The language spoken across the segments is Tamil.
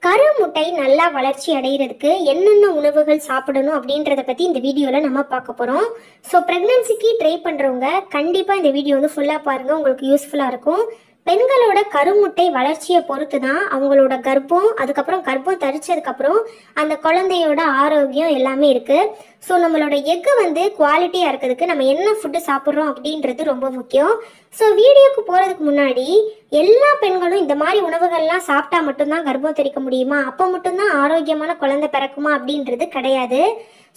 கரு முட்டை நல்லா வளர்ச்சி அடைகிறதுக்கு என்னென்ன உணவுகள் சாப்பிடணும் அப்படின்றத பற்றி இந்த வீடியோவில் நம்ம பார்க்க போகிறோம். ஸோ ப்ரெக்னென்சிக்கு ட்ரை பண்ணுறவங்க கண்டிப்பாக இந்த வீடியோ வந்து ஃபுல்லாக பாருங்கள், உங்களுக்கு யூஸ்ஃபுல்லாக இருக்கும். பெண்களோட கருமுட்டை வளர்ச்சியை பொறுத்து தான் அவங்களோட கர்ப்பம், அதுக்கப்புறம் கர்ப்பம் தரிச்சதுக்கப்புறம் அந்த குழந்தையோட ஆரோக்கியம் எல்லாமே இருக்குது. ஸோ நம்மளோட எக்கு வந்து குவாலிட்டியாக இருக்கிறதுக்கு நம்ம என்ன ஃபுட்டு சாப்பிட்றோம் அப்படின்றது ரொம்ப முக்கியம். ஸோ வீடியோக்கு போகிறதுக்கு முன்னாடி எல்லா பெண்களும் இந்த மாதிரி உணவுகள்லாம் சாப்பிட்டா மட்டும்தான் கர்ப்பம் தரிக்க முடியுமா, அப்போ மட்டும்தான் ஆரோக்கியமான குழந்தை பிறக்குமா அப்படின்றது கிடையாது.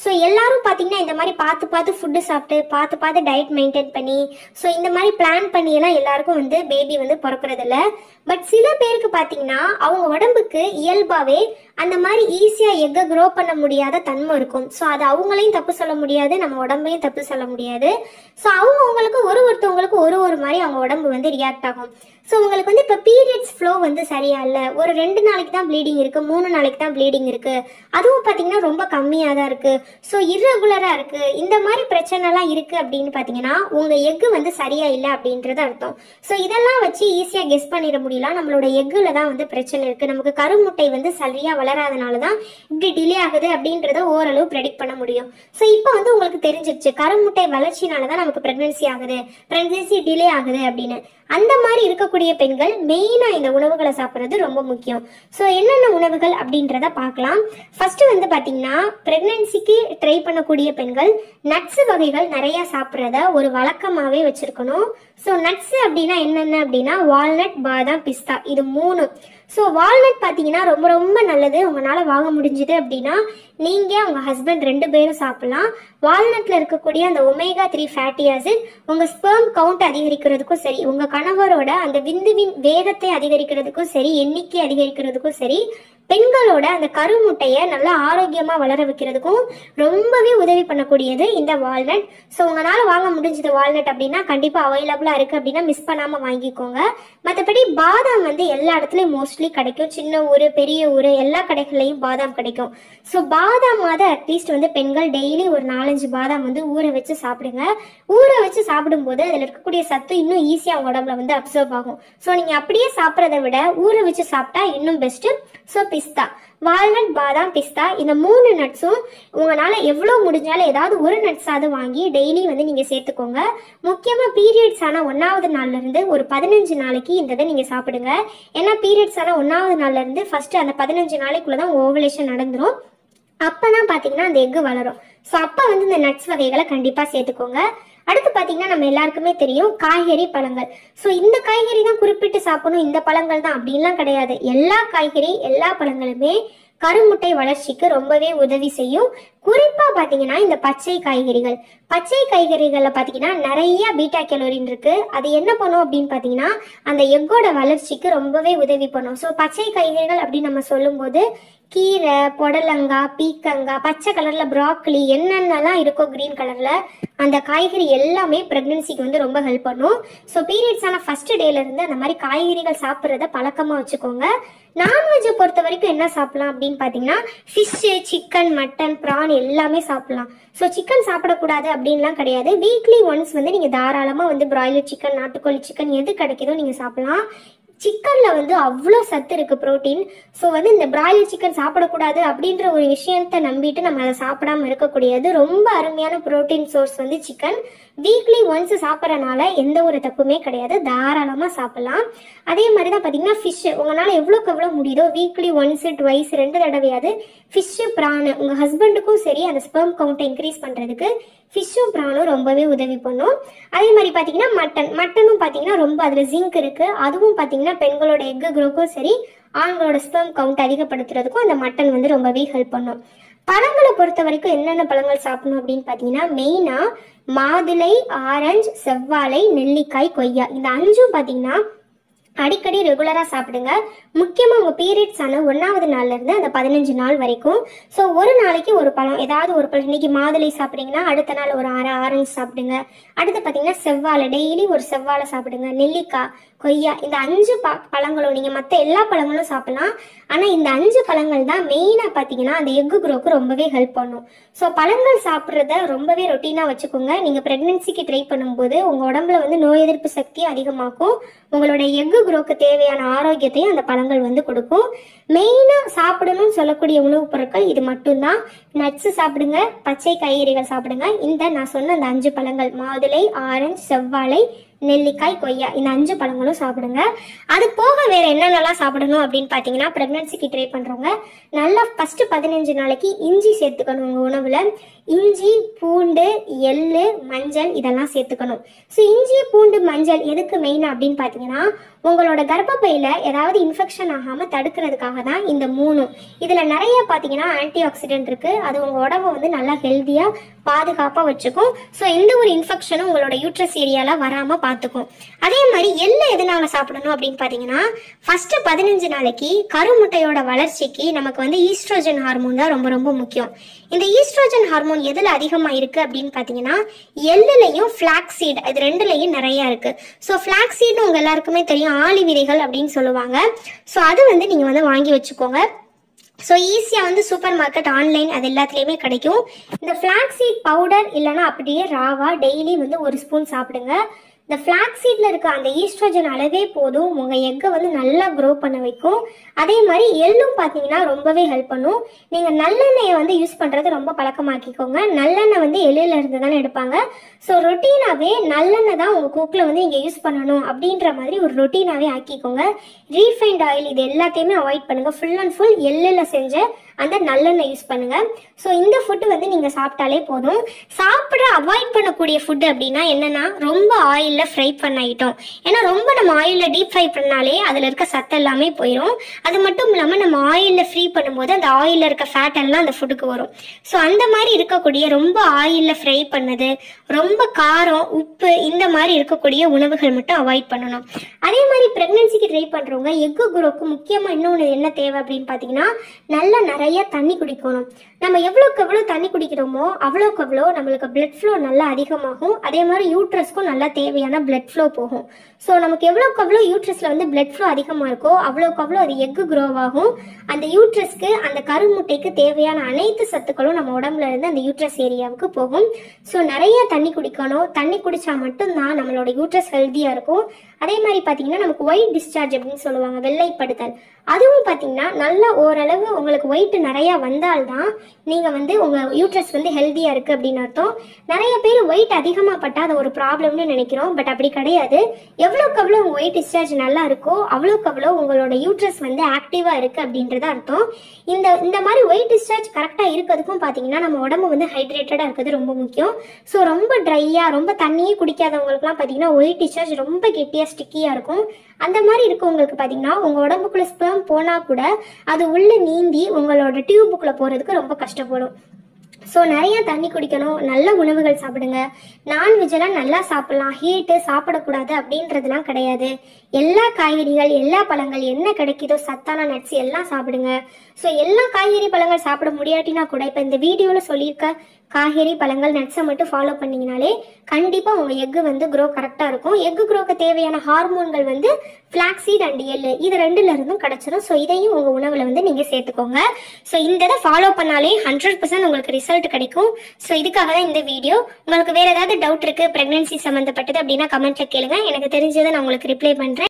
ஸோ எல்லாரும் பார்த்தீங்கன்னா இந்த மாதிரி பார்த்து ஃபுட்டு சாப்பிட்டு பார்த்து டயட் மெயின்டைன் பண்ணி ஸோ இந்த மாதிரி பிளான் பண்ணியெல்லாம் எல்லாருக்கும் வந்து பேபி வந்து பிறக்கிறதில்ல. பட் சில பேருக்கு பார்த்தீங்கன்னா அவங்க உடம்புக்கு இயல்பாகவே அந்த மாதிரி ஈஸியாக எக்கை க்ரோ பண்ண முடியாத தன்மை இருக்கும். ஸோ அது அவங்களையும் தப்பு சொல்ல முடியாது, நம்ம உடம்பையும் தப்பு சொல்ல முடியாது. ஸோ அவங்கவுங்களுக்கு ஒருத்தவங்களுக்கு ஒரு மாதிரி அவங்க உடம்பு வந்து ரியாக்ட் ஆகும். ஸோ உங்களுக்கு வந்து இப்போ பீரியட்ஸ் ஃப்ளோ வந்து சரியா இல்லை, ஒரு 2 நாளைக்கு தான் ப்ளீடிங் இருக்குது, 3 நாளைக்கு தான் ப்ளீடிங் இருக்குது, அதுவும் பார்த்தீங்கன்னா ரொம்ப கம்மியாக தான் இருக்குது, ஸோ இர்ரெகுலராக இருக்குது, இந்த மாதிரி பிரச்சனைலாம் இருக்குது அப்படின்னு பார்த்தீங்கன்னா உங்கள் எக்கு வந்து சரியா இல்லை அப்படின்றது அர்த்தம். ஸோ இதெல்லாம் வச்சு ஈஸியாக கெஸ் பண்ணிட முடியலாம், நம்மளோட எக்குல தான் வந்து பிரச்சனை இருக்குது, நமக்கு கருமுட்டை வந்து சரியாக வளராதனால தான் இப்படி டிலே ஆகுது அப்படின்றத ஓரளவு ப்ரெடிக்ட் பண்ண முடியும். ஸோ இப்போ வந்து உங்களுக்கு தெரிஞ்சிருச்சு கருமுட்டை வளர்ச்சினால தான் நமக்கு ப்ரெக்னென்சி ஆகுது, ப்ரெக்னென்சி டிலே ஆகுது அப்படின்னு. அந்த மாதிரி இருக்கக்கூடிய பெண்கள் மெயினாக இந்த உணவுகளை சாப்பிட்றது ரொம்ப முக்கியம். ஸோ என்னென்ன உணவுகள் அப்படின்றத பார்க்கலாம். ஃபர்ஸ்ட் வந்து பார்த்தீங்கன்னா ப்ரெக்னென்சிக்கு ட்ரை பண்ணக்கூடிய பெண்கள் நட்ஸ் வகைகள் நிறையா சாப்பிட்றத ஒரு வழக்கமாகவே வச்சுருக்கணும். ஸோ நட்ஸ் அப்படின்னா என்னென்ன அப்படின்னா வால்நட், பாதாம், பிஸ்தா, இது 3. ஸோ வால்நட் பார்த்தீங்கன்னா ரொம்ப ரொம்ப நல்லது, உங்களால் வாங்க முடிஞ்சுது அப்படின்னா நீங்கள் உங்கள் ஹஸ்பண்ட் 2 பேரும் சாப்பிட்லாம். வால்நட்டில் இருக்கக்கூடிய அந்த ஒமேகா 3 ஃபேட்டி ஆசிட் உங்கள் ஸ்பெர்ம் கவுண்ட் அதிகரிக்கிறதுக்கும் சரி, உங்கள் கணவரோட அந்த விந்துவின் வேகத்தை அதிகரிக்கிறதுக்கும் சரி, எண்ணிக்கை அதிகரிக்கிறதுக்கும் சரி, பெண்களோட அந்த கருமுட்டையை நல்லா ஆரோக்கியமாக வளர வைக்கிறதுக்கும் ரொம்பவே உதவி பண்ணக்கூடியது இந்த வால்நட். ஸோ உங்களால் வாங்க முடிஞ்சது வால்நட் அப்படின்னா கண்டிப்பாக அவைலபிளாக இருக்குது அப்படின்னா மிஸ் பண்ணாமல் வாங்கிக்கோங்க. மற்றபடி பாதாம் வந்து எல்லா இடத்துலையும் மோஸ்ட்லி கிடைக்கும், சின்ன ஊர் பெரிய ஊர் எல்லா கடைகள்லையும் பாதாம் கிடைக்கும். ஸோ பாதாமாவது அட்லீஸ்ட் வந்து பெண்கள் டெய்லி ஒரு 4-5 பாதாம் வந்து ஊற வச்சு சாப்பிடுங்க. ஊற வச்சு சாப்பிடும்போது அதில் இருக்கக்கூடிய சத்து இன்னும் ஈஸியாக அவங்க உடம்புல வந்து அப்சர்வ் ஆகும். ஸோ நீங்கள் அப்படியே சாப்பிட்றத விட ஊற வச்சு சாப்பிட்டா இன்னும் பெஸ்ட்டு. ஸோ பிஸ்தா, வால்நட், பாதாம், பிஸ்தா, இந்த 3 நட்ஸும் உங்களால் எவ்வளோ முடிஞ்சாலும் ஏதாவது ஒரு நட்ஸாவது வாங்கி டெய்லி வந்து நீங்கள் சேர்த்துக்கோங்க. முக்கியமாக பீரியட்ஸ் ஆன 1வது நாள்லேருந்து ஒரு 15 நாளைக்கு இந்த இதை நீங்கள் சாப்பிடுங்க. ஏன்னா பீரியட்ஸ் ஆன 1வது நாள்லேருந்து ஃபஸ்ட்டு அந்த 15 நாளைக்குள்ளே தான் ஓவலேஷன் நடந்துடும். அப்போ தான் பார்த்தீங்கன்னா அந்த எக்கு வளரும். ஸோ அப்போ வந்து இந்த நட்ஸ் வகைகளை கண்டிப்பாக சேர்த்துக்கோங்க. அடுத்து பார்த்தீங்கன்னா நம்ம எல்லாருக்குமே தெரியும் காய்கறி, பழங்கள். ஸோ இந்த காய்கறி தான் குறிப்பிட்டு சாப்பிடணும், இந்த பழங்கள் தான் அப்படின்லாம் கிடையாது. எல்லா காய்கறி எல்லா பழங்களுமே கருமுட்டை வளர்ச்சிக்கு ரொம்பவே உதவி செய்யும். குறிப்பாக பார்த்தீங்கன்னா இந்த பச்சை காய்கறிகள், பச்சை காய்கறிகளில் பார்த்தீங்கன்னா நிறைய பீட்டா கேலோரின் இருக்குது. அது என்ன பண்ணும் அப்படின்னு பார்த்தீங்கன்னா அந்த எக்கோட வளர்ச்சிக்கு ரொம்பவே உதவி பண்ணும். ஸோ பச்சை காய்கறிகள் அப்படின்னு நம்ம சொல்லும்போது கீரை, புடலங்காய், பீக்கங்காய், பச்சை கலரில் ப்ராக்கலி, என்னென்னலாம் இருக்கோ க்ரீன் கலரில் அந்த காய்கறி எல்லாமே ப்ரெக்னென்சிக்கு வந்து ரொம்ப ஹெல்ப் பண்ணும். ஸோ பீரியட்ஸான ஃபர்ஸ்ட் டேலேருந்து அந்த மாதிரி காய்கறிகள் சாப்பிட்றத பழக்கமாக வச்சுக்கோங்க. நான்வெஜ்ஜை பொறுத்த வரைக்கும் என்ன சாப்பிடலாம் அப்படின்னு பார்த்தீங்கன்னா ஃபிஷ்ஷு, சிக்கன், மட்டன், ப்ரான் எல்லாமே சாப்பிடலாம். ஸோ சிக்கன் சாப்பிடக்கூடாது அப்படின்லாம் கிடையாது. வீக்லி ஒன்ஸ் வந்து நீங்கள் தாராளமாக வந்து பிராய்லர் சிக்கன், நாட்டுக்கோழி சிக்கன் எது கிடைக்குதோ நீங்கள் சாப்பிடலாம். சிக்கனில் வந்து அவ்வளோ சத்து இருக்குது, ப்ரோட்டீன். ஸோ வந்து இந்த பிராய்லர் சிக்கன் சாப்பிடக்கூடாது அப்படின்ற ஒரு விஷயத்தை நம்பிட்டு நம்ம அதை சாப்பிடாமல் இருக்கக்கூடியது. ரொம்ப அருமையான ப்ரோட்டீன் சோர்ஸ் வந்து சிக்கன். வீக்லி ஒன்ஸ் சாப்பிட்றனால எந்த ஒரு தப்புமே கிடையாது, தாராளமாக சாப்பிட்லாம். அதே மாதிரி தான் பார்த்தீங்கன்னா ஃபிஷ்ஷு உங்களால் எவ்வளோக்கு எவ்வளோ முடியுதோ வீக்லி ஒன்ஸு, ட்வைஸ், 2 தடவையாவது ஃபிஷ்ஷு, ப்ரானு உங்கள் ஹஸ்பண்டுக்கும் சரி அந்த ஸ்பெர்ம் கவுண்ட்டை இன்க்ரீஸ் பண்ணுறதுக்கு ஃபிஷ்ஷும் ப்ரானும் ரொம்பவே உதவி பண்ணும். அதே மாதிரி பார்த்தீங்கன்னா மட்டனும் பார்த்தீங்கன்னா ரொம்ப அதில் ஜிங்க் இருக்குது. அதுவும் பார்த்தீங்கன்னா பெண்களோட எக்கு க்ரோக்கும் சரி ஆண்களோட ஸ்பெர்ம் கவுண்ட் அதிகப்படுத்துறதுக்கும் அந்த மட்டன் வந்து ரொம்பவே ஹெல்ப் பண்ணும். பழங்களை பொறுத்த வரைக்கும் என்னென்ன பழங்கள் சாப்பிடணும் அப்படின்னு பார்த்தீங்கன்னா மெயினாக மாதுளை, ஆரஞ்சு, செவ்வாழை, நெல்லிக்காய், கொய்யா, இந்த 5ம் பார்த்தீங்கன்னா அடிக்கடி ரெகுலராக சாப்பிடுங்க. முக்கியமாக உங்கள் பீரியட்ஸ் ஆன 1வது நாள்லேருந்து அந்த 15 நாள் வரைக்கும். ஸோ ஒரு நாளைக்கு ஒரு பழம், ஏதாவது ஒரு பழம். இன்னைக்கு மாதுளை சாப்பிட்றீங்கன்னா அடுத்த நாள் ஒரு ஆரஞ்சு சாப்பிடுங்க. அடுத்து பார்த்தீங்கன்னா செவ்வாழை, டெய்லி ஒரு செவ்வாழை சாப்பிடுங்க. நெல்லிக்காய், கொய்யா, இந்த 5 பழங்களும் நீங்கள் மற்ற எல்லா பழங்களும் சாப்பிடலாம். ஆனால் இந்த 5 பழங்கள் தான் மெயினாக பார்த்தீங்கன்னா அந்த எக்கு க்ரோக்கு ரொம்பவே ஹெல்ப் பண்ணும். ஸோ பழங்கள் சாப்பிட்றத ரொம்பவே ரொட்டீனாக வச்சுக்கோங்க. நீங்கள் ப்ரெக்னென்சிக்கு ட்ரை பண்ணும்போது உங்கள் உடம்புல வந்து நோய் எதிர்ப்பு சக்தி அதிகமாக்கும், உங்களோட எக்கு க்ரோக்கு தேவையான ஆரோக்கியத்தையும் அந்த பழங்கள் பலங்கள் வந்து கொடுக்கும். மெயினா சாப்பிடணும்னு சொல்லக்கூடிய உணவுப் பொருட்கள் இது மட்டும்தான். நட்ஸ் சாப்பிடுங்க, பச்சை காய்கறிகள் சாப்பிடுங்க. இந்த நான் சொன்ன அந்த 5 பழங்கள் மாதுளை, ஆரஞ்சு, செவ்வாழை, நெல்லிக்காய், கொய்யா, இந்த 5 பழங்களும் சாப்பிடுங்க. அது போக வேற என்னென்னலாம் சாப்பிடணும் அப்படின்னு பார்த்தீங்கன்னா, பிரெக்னன்சிக்கு ட்ரை பண்றவங்க நல்லா ஃபர்ஸ்ட் 15 நாளைக்கு இஞ்சி சேர்த்துக்கணும். உங்க உணவுல இஞ்சி, பூண்டு, எள்ளு, மஞ்சள் இதெல்லாம் சேர்த்துக்கணும். ஸோ இஞ்சி, பூண்டு, மஞ்சள் எதுக்கு மெயின் அப்படின்னு பார்த்தீங்கன்னா, உங்களோட கர்ப்பப்பையில ஏதாவது இன்ஃபெக்ஷன் ஆகாம தடுக்கிறதுக்காக தான் இந்த 3. இதுல நிறைய பார்த்தீங்கன்னா ஆன்டி ஆக்சிடென்ட் இருக்கு. அது உங்க உடம்பை வந்து நல்லா ஹெல்த்தியா பாதுகாப்பா வச்சுக்கும். ஸோ எந்த ஒரு இன்ஃபெக்ஷனும் உங்களோட யூட்ரஸ் ஏரியால வராம பார்த்துக்கும். அதே மாதிரி எள்ளு எதனால சாப்பிடணும் அப்படின்னு பார்த்தீங்கன்னா, ஃபர்ஸ்ட் 15 நாளைக்கு கருமுட்டையோட வளர்ச்சிக்கு நமக்கு வந்து ஈஸ்ட்ரோஜன் ஹார்மோன் தான் ரொம்ப ரொம்ப முக்கியம். இந்த ஈஸ்ட்ரோஜன் ஹார்மோன் எதுல அதிகமா இருக்கு அப்படின்னு பாத்தீங்கன்னா, எள்ளுலையும் ஃபிளாக்ஸீட், இது ரெண்டுலையும் நிறைய இருக்கு. ஸோ ஃபிளாக்ஸீட் உங்க எல்லாருக்குமே தெரியும், ஆளி விதைகள் அப்படின்னு சொல்லுவாங்க. ஸோ அது வந்து நீங்க வந்து வாங்கி வச்சுக்கோங்க. ஸோ ஈஸியாக வந்து சூப்பர் மார்க்கெட், ஆன்லைன் அது எல்லாத்துலேயுமே கிடைக்கும். இந்த ஃபிளாக்ஸீட் பவுடர் இல்லைன்னா அப்படியே ராவா டெய்லி வந்து 1 ஸ்பூன் சாப்பிடுங்க. இந்த ஃபிளாக்ஸீட்ல இருக்க அந்த ஈஸ்ட்ரோஜன் அளவே போதும் உங்க எக்கை வந்து நல்லா க்ரோ பண்ண வைக்கும். அதே மாதிரி எள்ளும் பார்த்தீங்கன்னா ரொம்பவே ஹெல்ப் பண்ணும். நீங்க நல்லெண்ணெயை வந்து யூஸ் பண்றது ரொம்ப பழக்கமாக்கிக்கோங்க. நல்லெண்ணெய் வந்து எள்ளுல இருந்து தானே எடுப்பாங்க. ஸோ ரொட்டீனாவே நல்லெண்ணெய் தான் உங்க குக்கில் வந்து இங்கே யூஸ் பண்ணணும் அப்படின்ற மாதிரி ஒரு ரொட்டீனாவே ஆக்கிக்கோங்க. ரீஃபைண்ட் ஆயில் இது எல்லாத்தையுமே அவாய்ட் பண்ணுங்க. ஃபுல் அண்ட் ஃபுல் எள்ளுல செஞ்ச அந்த நல்லெண்ணெய் யூஸ் பண்ணுங்க. ஸோ இந்த ஃபுட்டு வந்து நீங்க சாப்பிட்டாலே போதும். சாப்பிட அவாய்ட் பண்ணக்கூடிய ஃபுட்டு அப்படின்னா என்னன்னா, ரொம்ப ஆயில்ல ஃப்ரை பண்ண ஐட்டம். ஏன்னா ரொம்ப நம்ம ஆயில்ல டீப் ஃப்ரை பண்ணாலே அதுல இருக்க சத்து எல்லாமே போயிடும். அது மட்டும் இல்லாம நம்ம ஆயில்ல ஃப்ரீ பண்ணும்போது அந்த ஆயில்ல இருக்க ஃபேட் எல்லாம் அந்த ஃபுட்டுக்கு வரும். ஸோ அந்த மாதிரி இருக்கக்கூடிய ரொம்ப ஆயில்ல ஃப்ரை பண்ணது, ரொம்ப காரம், உப்பு இந்த மாதிரி இருக்கக்கூடிய உணவுகள் மட்டும் அவாய்ட் பண்ணணும். அதே மாதிரி பிரெக்னன்சிக்கு ட்ரை பண்றவங்க எக்கு குரோக்கு முக்கியமா இன்னொன்று என்ன தேவை அப்படின்னு பாத்தீங்கன்னா, நல்லா நிறைய தண்ணி குடிக்கணும். நம்ம எவ்வளோக்கு எவ்வளோ தண்ணி குடிக்கிறோமோ அவ்வளோக்கு எவ்வளோ நம்மளுக்கு பிளட் ஃப்ளோ நல்லா அதிகமாகும். அதே மாதிரி யூட்ரஸ்க்கும் நல்லா தேவையான பிளட் ஃப்ளோ போகும். ஸோ நமக்கு எவ்வளோக்கு எவ்வளோ யூட்ரஸ்ல வந்து பிளட் ஃப்ளோ அதிகமாக இருக்கோ அவ்வளோக்கு அவ்வளோ அது எக்கு க்ரோ ஆகும். அந்த யூட்ரஸ்க்கு, அந்த கருமுட்டைக்கு தேவையான அனைத்து சத்துக்களும் நம்ம உடம்புல இருந்து அந்த யூட்ரஸ் ஏரியாவுக்கு போகும். ஸோ நிறைய தண்ணி குடிக்கணும். தண்ணி குடிச்சா மட்டும்தான் நம்மளோட யூட்ரஸ் ஹெல்த்தியா இருக்கும். அதே மாதிரி பார்த்தீங்கன்னா, நமக்கு ஒயிட் டிஸ்சார்ஜ் அப்படின்னு சொல்லுவாங்க, வெள்ளைப்படுதல். அதுவும் பார்த்தீங்கன்னா நல்லா ஓரளவு உங்களுக்கு ஒயிட் நிறைய வந்தால்தான் நீங்க வந்து உங்க யூட்ரஸ் வந்து ஹெல்த்தியா இருக்கு அப்படின்னு அர்த்தம். நிறைய பேர் ஒயிட் அதிகமாக பட்டா அது ஒரு ப்ராப்ளம்னு நினைக்கிறோம். பட் அப்படி கிடையாது. எவ்வளோக்கு எவ்வளோ உங்க ஒயிட் டிஸ்சார்ஜ் நல்லா இருக்கோ அவ்வளோக்கு அவ்வளோ உங்களோட யூட்ரஸ் வந்து ஆக்டிவா இருக்கு அப்படின்றது அர்த்தம். இந்த மாதிரி ஒயிட் டிஸ்சார்ஜ் கரெக்டா இருக்கிறதுக்கும் பார்த்தீங்கன்னா, நம்ம உடம்பு வந்து ஹைட்ரேட்டடா இருக்கிறது ரொம்ப முக்கியம். ஸோ ரொம்ப ட்ரையா, ரொம்ப தண்ணியே குடிக்காதவங்களுக்குலாம் பார்த்தீங்கன்னா ஒயிட் டிஸ்சார்ஜ் ரொம்ப கெட்டியா ஸ்டிக்கியா இருக்கும். அந்த மாதிரி இருக்கவங்களுக்கு பார்த்தீங்கன்னா உங்க உடம்புக்குள்ள ஸ்பெர்ம் போனா கூட அது உள்ள நீந்தி உங்களோட டியூபுக்குள்ள போறதுக்கு ரொம்ப கஷ்டப்படும். ஸோ நிறைய தண்ணி குடிக்கணும், நல்ல உணவுகள் சாப்பிடுங்க. நான்வெஜ்லாம் நல்லா சாப்பிடலாம், ஹீட்டு சாப்பிடக்கூடாது அப்படின்றதுலாம் கிடையாது. எல்லா காய்கறிகள், எல்லா பழங்கள் என்ன கிடைக்குதோ சத்தான நட்ஸ் எல்லாம் சாப்பிடுங்க. ஸோ எல்லா காய்கறி பழங்கள் சாப்பிட முடியாட்டினா கூட இப்போ இந்த வீடியோவில் சொல்லியிருக்க காய்கறி பழங்கள் நட்ஸை மட்டும் ஃபாலோ பண்ணிங்கனாலே கண்டிப்பாக உங்கள் எக்கு வந்து க்ரோ கரெக்டாக இருக்கும். எக்கு க்ரோக்கு தேவையான ஹார்மோன்கள் வந்து ஃபிளாக்ஸீட் அண்ட் எள்ளு இது 2ல இருந்தும் கிடைச்சிடும். ஸோ இதையும் உங்கள் உணவில் வந்து நீங்கள் சேர்த்துக்கோங்க. ஸோ இந்த இதை ஃபாலோ பண்ணாலே 100% உங்களுக்கு ரிசல்ட் கிடைக்கும். ஸோ இதுக்காக தான் இந்த வீடியோ. உங்களுக்கு வேறு ஏதாவது டவுட் இருக்குது ப்ரெக்னன்சி சம்மந்தப்பட்டது அப்படின்னா கமெண்ட்டில் கேளுங்க. எனக்கு தெரிஞ்சதை நான் உங்களுக்கு ரிப்ளை பண்ணுறேன்.